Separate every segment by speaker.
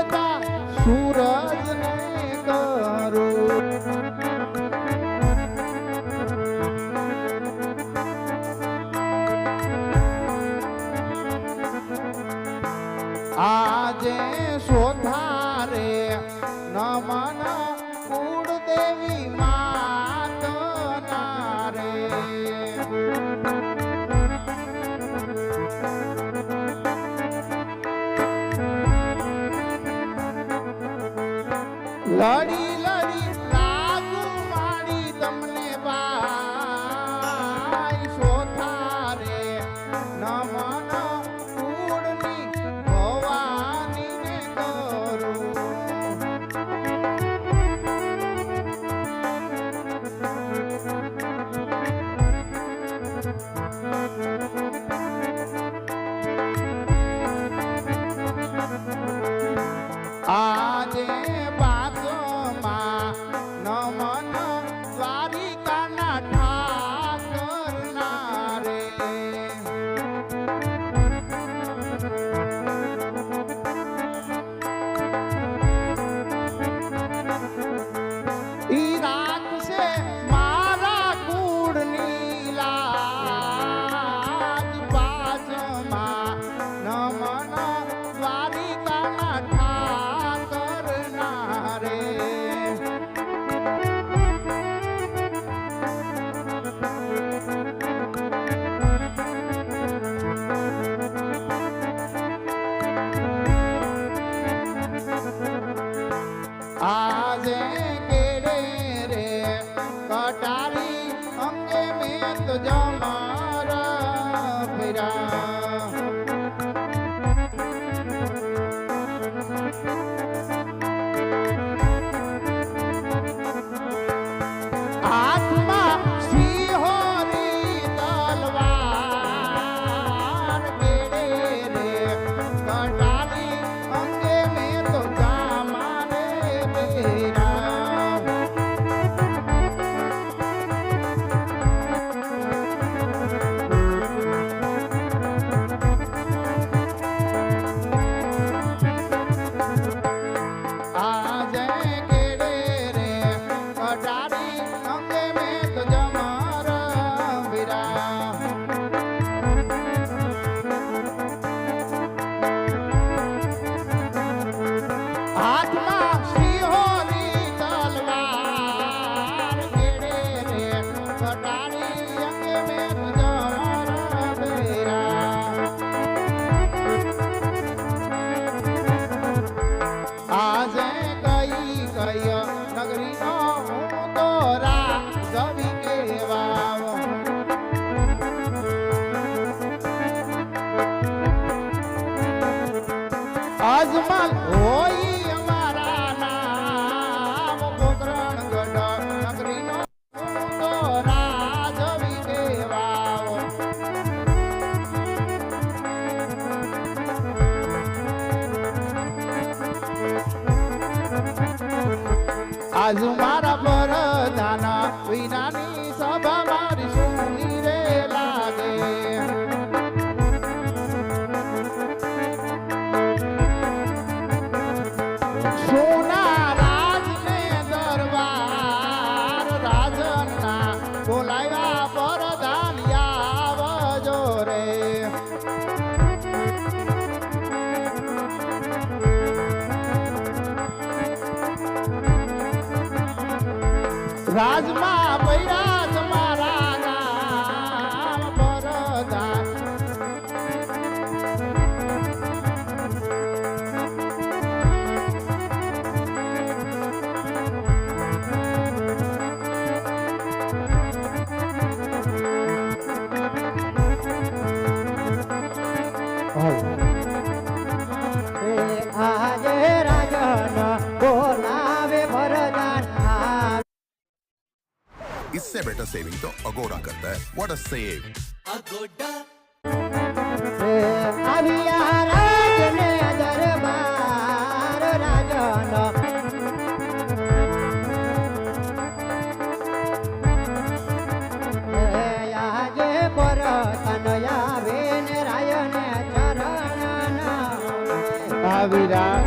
Speaker 1: ઉગતા સૂરજને કરું આજે સોધારે નમન કુળદેવી માતના રે લડી લડી લાગુ માડી તમને બાઈ સોધારે નમન કુળની ભવાનીને કરું આજે બાજમાં નમન દ્વારિકાના ઠાકરના રે ઈ રાખશે મારા કુળની લાજ બાજમાં નમન દ્વારિકાના ઠાકરના રે આજે કેડે રે કટારી અંગે મેં તો જમારા ફેરા હાથમાં સિંહોની તલવાર કેડે રે કટારી અંગે મેં તો જમારે ફેરા આજે કેડે રે કટારી અંગે મેં તો જમારા વીરા હાથમાં સિંહોની તલવાર કેડે રે કટારી અંગે મેં તો જમારા વીરા આજે કઈ કઈ નગરીનો હું તો રાજવી કહેવાવ અજમલ હોય અમારા નામ પોકરણગઢ નગરીનો હું તો રાજવી કહેવાવ આજ મારા પરધાના વિનાની સભા મારી સુની રે લાગે સોના રાજને દરબાર રાજના બોલાવ્યા પરધાન આવજો રે રાજમાં પૈરા તમારા નામ પરધાન આજે રાજન બોલાવે પરધાન
Speaker 2: इससे बेटर सेविंग तो अगोड़ा करता है। What a save.
Speaker 3: अगोड़ा
Speaker 1: આવ્યા રાજને દરબાર રાજન આજે પરતન આવે ને રાયને ચરણ આવીરા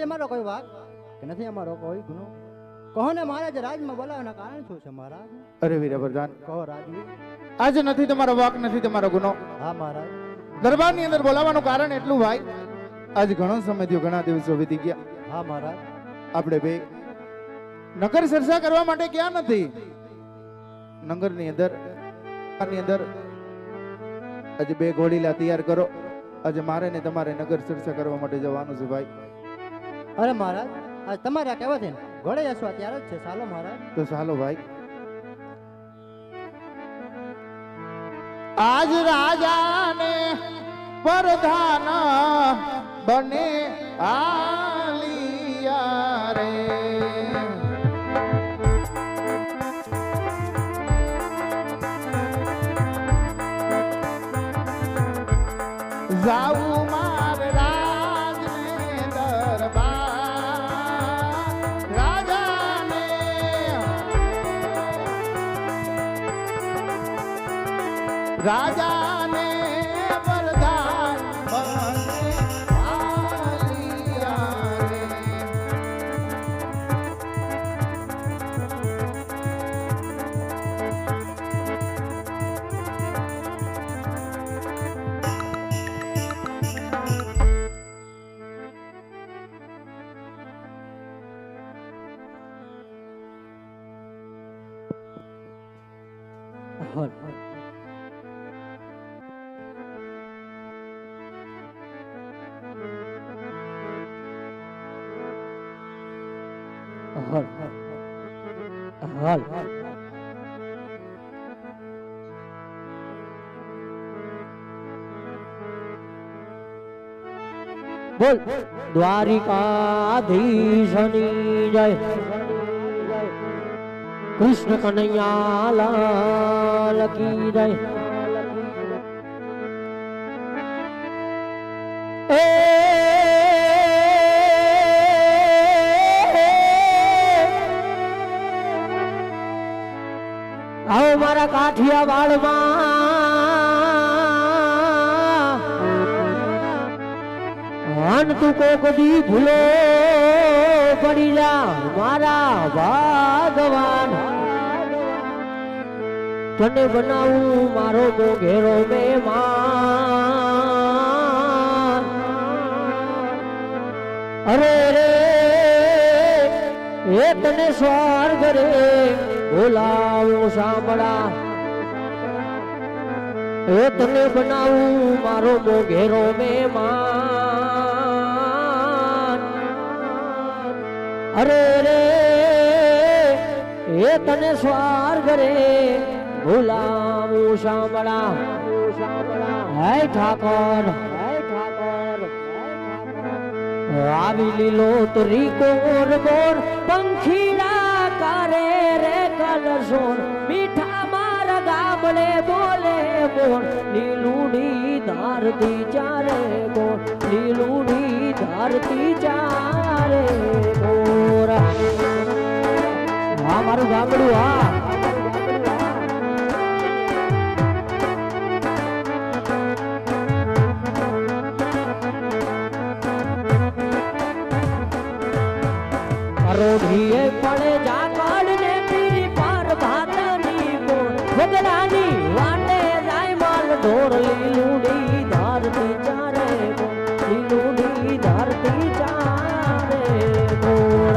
Speaker 1: અમારો કોઈ વાક કે નથી અમારો કોઈ ગુનો? કહો ને મહારાજ, રાજમાં બોલાવવાના કારણ શું છે મહારાજ?
Speaker 3: અરે વીરા પ્રધાન,
Speaker 1: કહો રાજવી.
Speaker 3: આજે નથી તમારો વાક, નથી તમારો ગુનો.
Speaker 1: હા મહારાજ.
Speaker 3: દરબારની અંદર બોલાવવાનું કારણ એટલું ભાઈ, આજ ઘણો સમય થયો, ઘણા દિવસો વીતી ગયા.
Speaker 1: હા મહારાજ.
Speaker 3: આપણે બે નગર ચર્ચા કરવા માટે ક્યાં નથી, નગરની અંદર આજે બે ઘોડીલા તૈયાર કરો. આજે મારે ને તમારે નગર ચર્ચા કરવા માટે જવાનું છે ભાઈ.
Speaker 1: અરે મહારાજ, આજ તમારે આ કહેવાથી ઘોડે જશો ત્યારે જ છે. ચાલો મહારાજ.
Speaker 3: તો ચાલો ભાઈ. આજ રાજાને પ્રધાન બને આલિયા રે, જાઉં માર રાજને દરબાર, રાજાને પ્રધાન બને આલિયા રે.
Speaker 4: બોલ દ્વારિકાધીશની જય, કૃષ્ણ કનૈયા લાલ કી જય. એ આવો મારા કાઠિયાવાડમાં, અન તું કોક દી ભૂલો પડી જા મારા ભગવાન. તને બનાવું મારો મોઘેરો મહેમાન. અરે રે એ તને સ્વર્ગ રે બોલાવું સાંભળા. એ તને બનાવું મારો મોઘેરો મહેમાન. અરે રે એ તને સ્વર્ગ રે બોલાવું સાંભળા. હે ઠાકોર, આવી લીલો તરી કોર બોર પંખીડા કરે રે કલસોર. મીઠા મારા ગામડે બોલે મોર, લીલુડી ધારતી ચારે મોર, લીલુડી ધારતી ચારે મોર. હા મારું ગામડું. હા રોઢીએ પડે જાકડ ને પીરી પર ભાતની કોર, વગડાની વાટે જાય માલ ઢોર. લીલુડી ધારતી ચારે મોર, લીલુડી ધારતી ચારે મોર.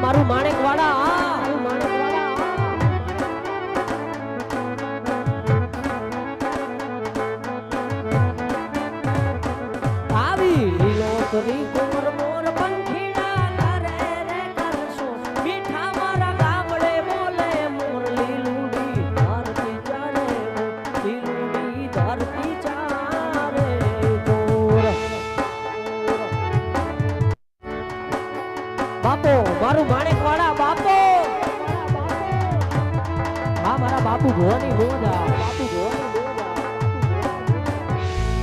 Speaker 4: મારું માણેકવાડા આવી લીલો કરી કોર મોર પંખીડા કરે રે કરશો મીઠા મારા ગામડે બોલે મોર લીલુડી ધરતી ચારે લીલુડી ધરતી ચારે જોર બાપો મારું માણેકવાડા બાપો હા મારા બાપુ ભવાની મોજા બાપુ ભવાની મોજા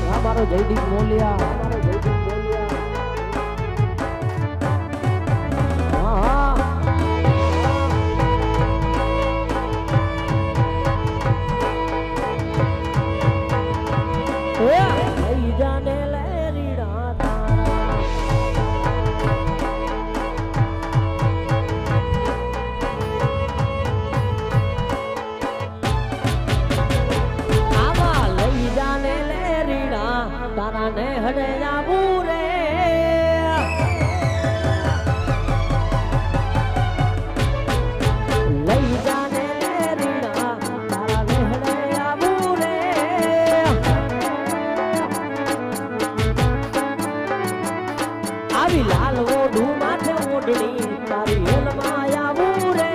Speaker 4: હા મારો જયદીપ મોલિયા મારો જયદીપ મોલિયા હા હા લઈ જાને લેરીડા તારા તારા ને હડે આવું રે લઈ જાને રીડા તારા ને હડે આવું રે આવી લાલ ઓઢું માથે ઓઢણી તારી હેલમાં આવું રે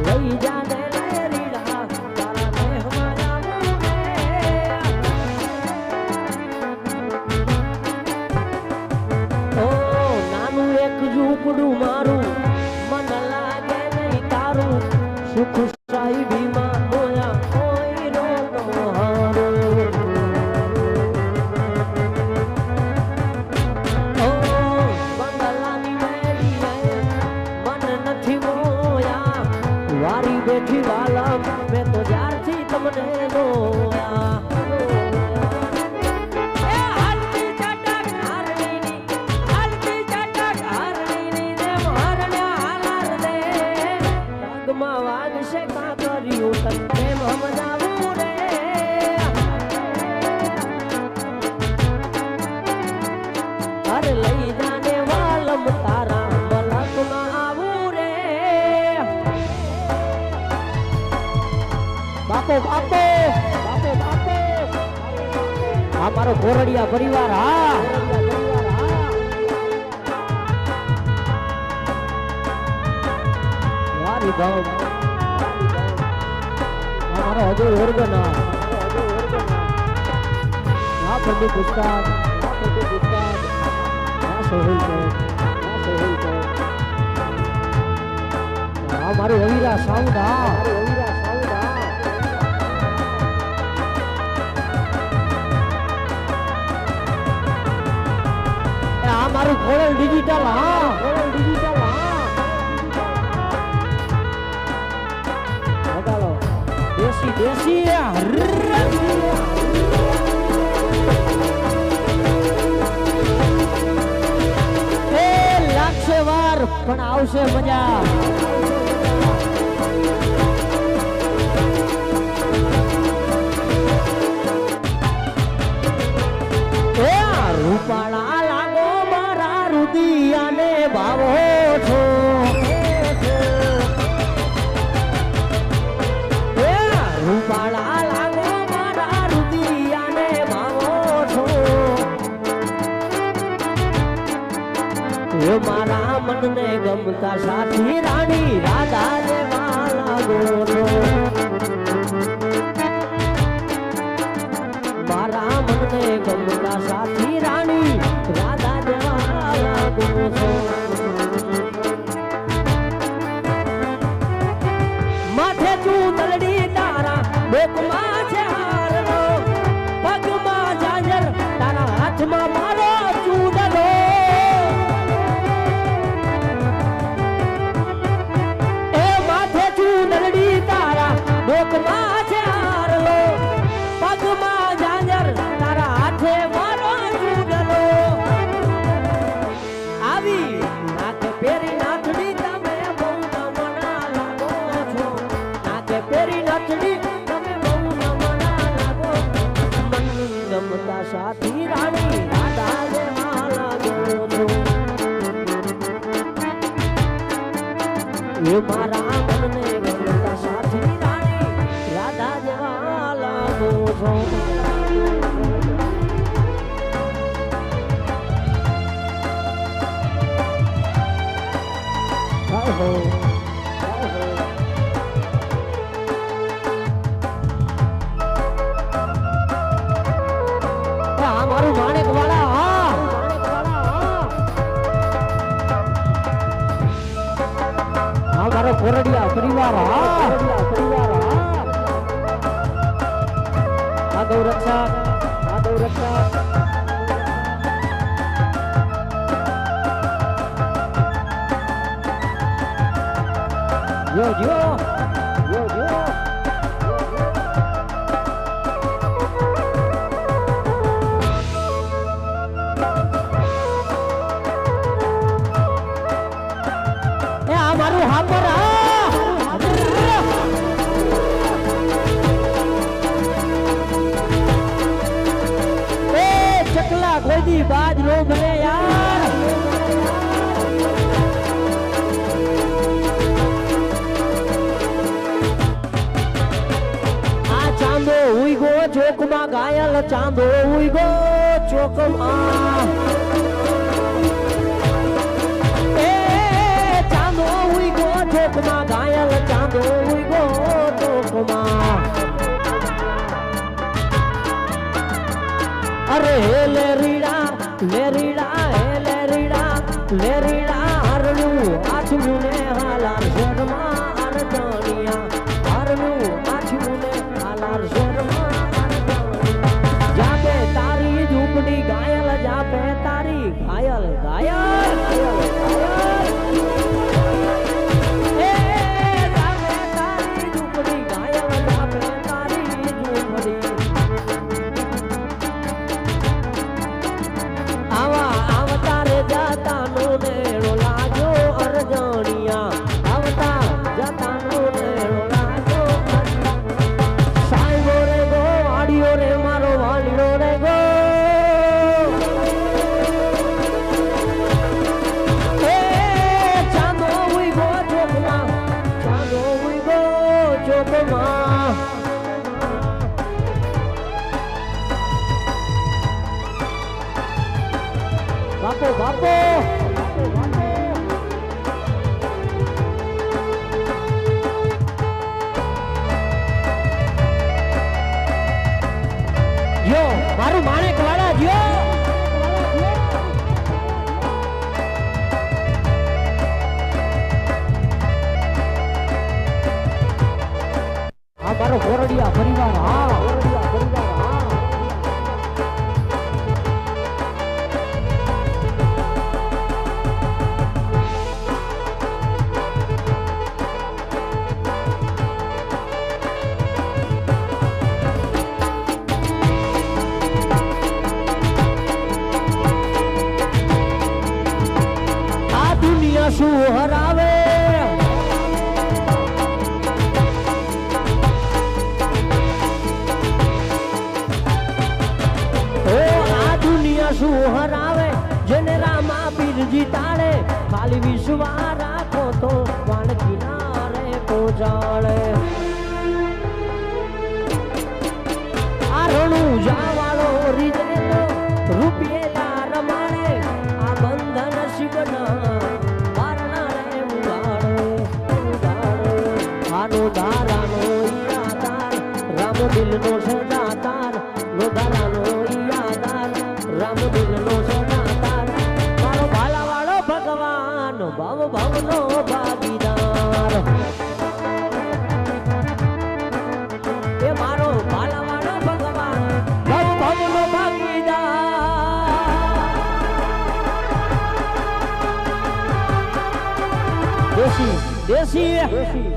Speaker 4: લઈ જાને લેરીડા તારા ને હમાયા ઓ નાનું એક ઝૂંપડું મારું મન લાગે નહીં તારું સુખ સાહિબીમાં મોયા કોઈ રોનો હારો ઓ બંગલાની મેલીએ મન નથી મોયા વારી બેઠી વાલમ મેં તો જ્યારથી તમને જોયા વાગશે કા કર્યું તન પ્રેમ સમજાવું રે અરે લઈ જાને વાલમ તારા મલકમાં આવું રે બાપો બાપો બાપો બાપો આ મારો ગોરડિયા પરિવાર હા વારી ભાવ हमारा अजय वर्गना यहाँ पंडित उस्ताद यहाँ सोहेल हमारे अवीरा साउंडा हमारे खोड़ल डिजिटल हाँ खोड़ल डिजिटल हाँ देसी देसी લાગશે વાર પણ આવશે મજા રૂપાળા લાગો મારા રુદિયાને ભાવો છો રૂપાળા લાગો મારા રુદિયાને ભાવો છો એ મારા મનને ગમતા સાથી રાણી રાધા જેવા લાગો છો મારા મનને ગમતા સાથી રાણી રાધા જેવા લાગો છો માથે ચૂંદડી તારા ડોકમાં છે હારનો પગમાં જાજર તારા હાથમાં મારો ચૂંદડો હો આ મારું માણેક વાળા હા હા મારો કોરડિયા પરિવાર હા આ ગૌરક્ષક Yo, yo. મારું હાપર ચકલા કોઈ બાજ નો બને યાર આ ચાંદો ઉઈગો ચોકમાં ઘાયલ ચાંદો ઉઈગો ચોકમાં ચોકમાં ઘાયલ ચાંદો ઉઈગો ચોકમાં અરે હે લેરીડા હરણું આછું ને હાલાર શર્મા અરજણિયા હરણું આછું ને હાલાર શર્મા જાપે તારી ઝૂંપડી ઘાયલ જાપે તારી ઘાયલ બાપો જો મારું માણેક વાળા જો આ મારો કોરડિયા પરિવાર હા શું હરાવે ઓ આ દુનિયા શું હરાવે જેને રામા પીરજી તાળે ખાલી વિશ્વા રાખો તો વાણ કિનારે પહોંચાડે આ રણું જાવાળો રીજે તો રૂપિયેલા રમાડે આ બંધન શિવના દારાનો યાદાર રામ દિલનો સદાતાર નો દારાનો યાદાર રામ દિલનો સદાતાર મારો ભાલાવાળો ભગવાન ભવનો ભાગીદાર એ મારો ભાલાવાળો ભગવાન ભવનો ભાગીદાર દેશી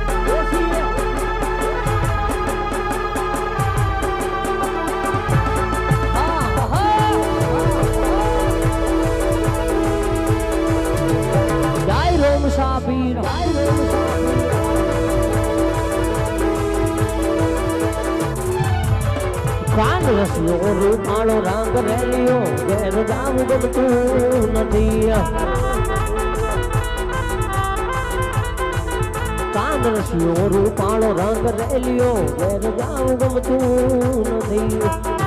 Speaker 4: Sabir કાંડરસ નો રૂપાળો રંગ રેલિયો ઘેર જાવું ગમતું નથી કાંડરસ નો રૂપાળો રંગ રેલિયો ઘેર જાવું ગમતું નથી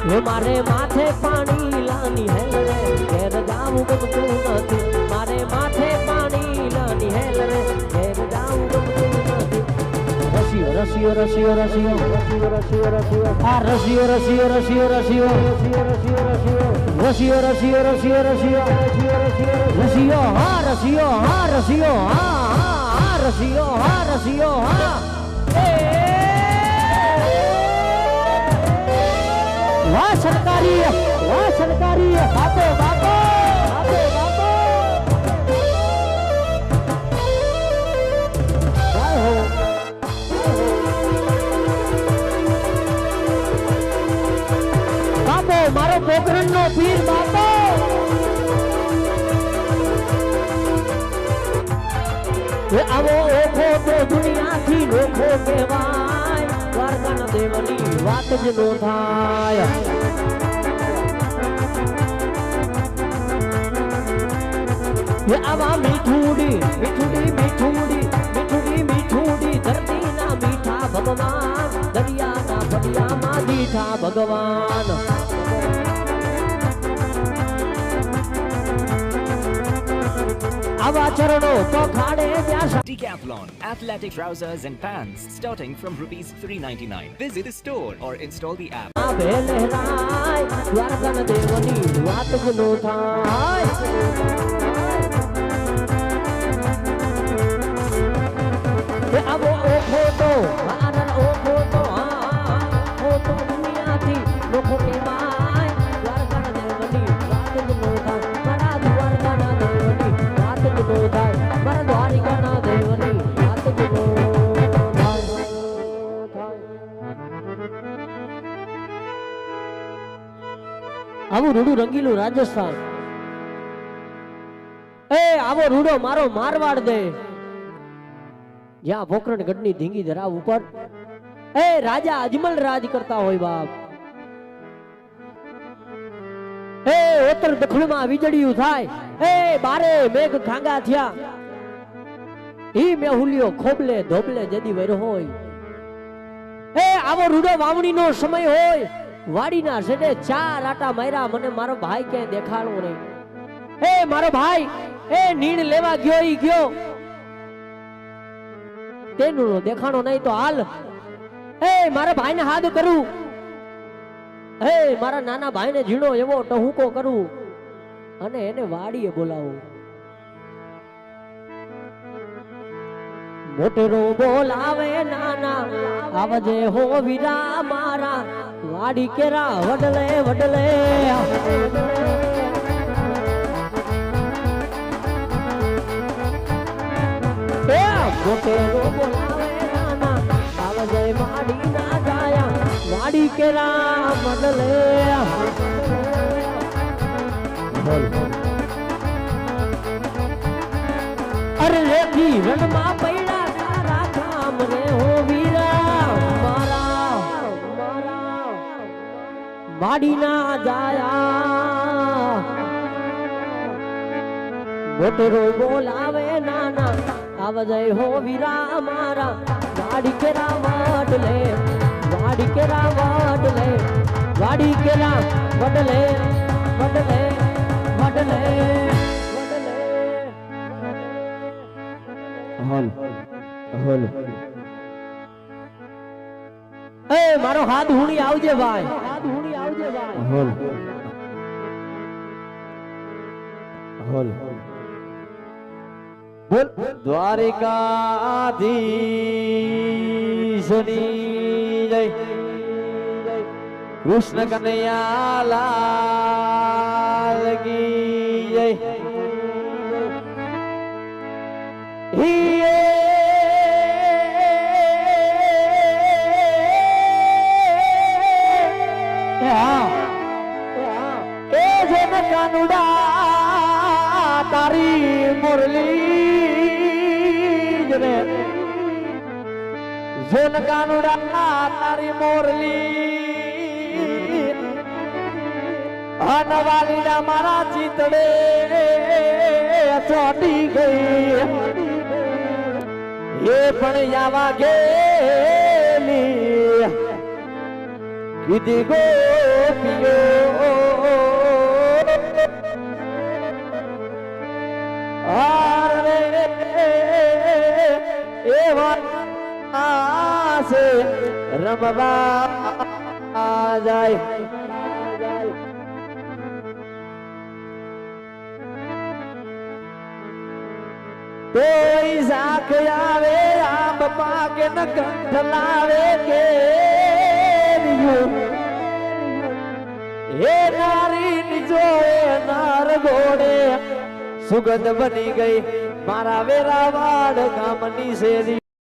Speaker 4: હે મારે માથે પાણી લાની હેલ રે ઘેર જાવું ગમતું નથી મારે માથે પાણી લાની હેલ રે ઘેર જાવું ગમતું નથી રસિયો રસિયો રસિયો રસિયો રસિયો રસિયો રસિયો આ રસિયો રસિયો રસિયો રસિયો રસિયો રસિયો રસિયો રસિયો રસિયો રસિયો રસિયો હા રસિયો હા રસિયો હા હા રસિયો હા રસિયો હા વાહ સરકારી બાપો બાપો બાપો બાપો બાપો મારો પોખરણ નો પીર બાપો આવો ઓખો તો દુનિયાથી નોખો કહેવાય દ્વારકાના દેવની વાત જ નો થાય આવા મીઠુડી મીઠુડી મીઠુડી મીઠુડી મીઠુડી ધરતીના મીઠા ભગવાન દરિયાના ફળિયામાં દીઠા ભગવાન આવા ચરણો પખાડે ત્યાં
Speaker 5: Decathlon athletic trousers and pants starting from ₹399. Visit the store or install the app.
Speaker 4: આભે લહેરાય દ્વારકાના દેવની વાત જ નો થાય આવો ઓખો તો મારા ઓખો તો હા ઓખો તો દુનિયાથી લોકો કહેવાય દ્વારકાના દેવની વાત જ નો થાય મારા દ્વારકાના દેવની વાત જ નો થાય મારા દ્વારિકાના દેવની વાત જ નો થાય આવું રૂડું રંગીલું રાજસ્થાન આવો રૂડો મારો મારવાડ દે જ્યાં પોખરણ ગઢની ધીંગી ધરાવ ઉપર રાજા અજમલ રાજ કરતા હોય બાપ ઉત્તર દક્ષિણમાં વીજળીયું થાય બારે મેઘ ખાંગા થયા ઈ મેહુલિયો ખોબલે ધોબલે જદી વર હોય આવો રૂડો વાવણીનો સમય હોય વાડીના સેડે ચાર આટા માર્યા મને મારો ભાઈ ક્યાંય દેખાડો નહીં મારો ભાઈ નીણ લેવા ગયો ઈ ગયો તેનું દેખાણો નહીં તો હાલ મારા ભાઈને હાથ કરું મારા નાના ભાઈને ઝીણો એવો ટહુકો કરું અને એને વાડીએ બોલાવું મોટેરો બોલાવે નાના આવજે હો વીરા મારા વાડી કેરા વડલે વડલે મોટેરો બોલાવે નાના આવજે વાડી ના જાયા વાડી કેરા વડલે અરે રેખી રણમાં પૈડા તારા કામ રે હો વીરા મારા મારા વાડી ના જાયા મોટેરો બોલાવે નાના આવજે હો વીરા મારા વાડી કેરા વડલે વાડી કેરા વડલે વાડી કેરા વડલે વડલે વડલે હલ હલ મારો હાથ હુણી આવજે ભાઈ હાથ હુણી આવજે ભાઈ હલ હલ બોલ દ્વારિકાધીશની જય કૃષ્ણ કનૈયા લાલ કી જય કાનુડા તારી મુરલી જને જોન કાનુડા તારી મુરલી અનવાલી ના મારા ચિતડે ચોટી ગઈ એ પણ આવા ગેલી કીધી ગોપીઓ આરે એવા આસે રમવા જાય કોઈ શાખ આવે આંબ પાકે ન કંઠ લાવે કે હે નારી જોએ નાર ઘોડે સુગંધ બની ગઈ મારા વેરાવાડ ગામની શેરી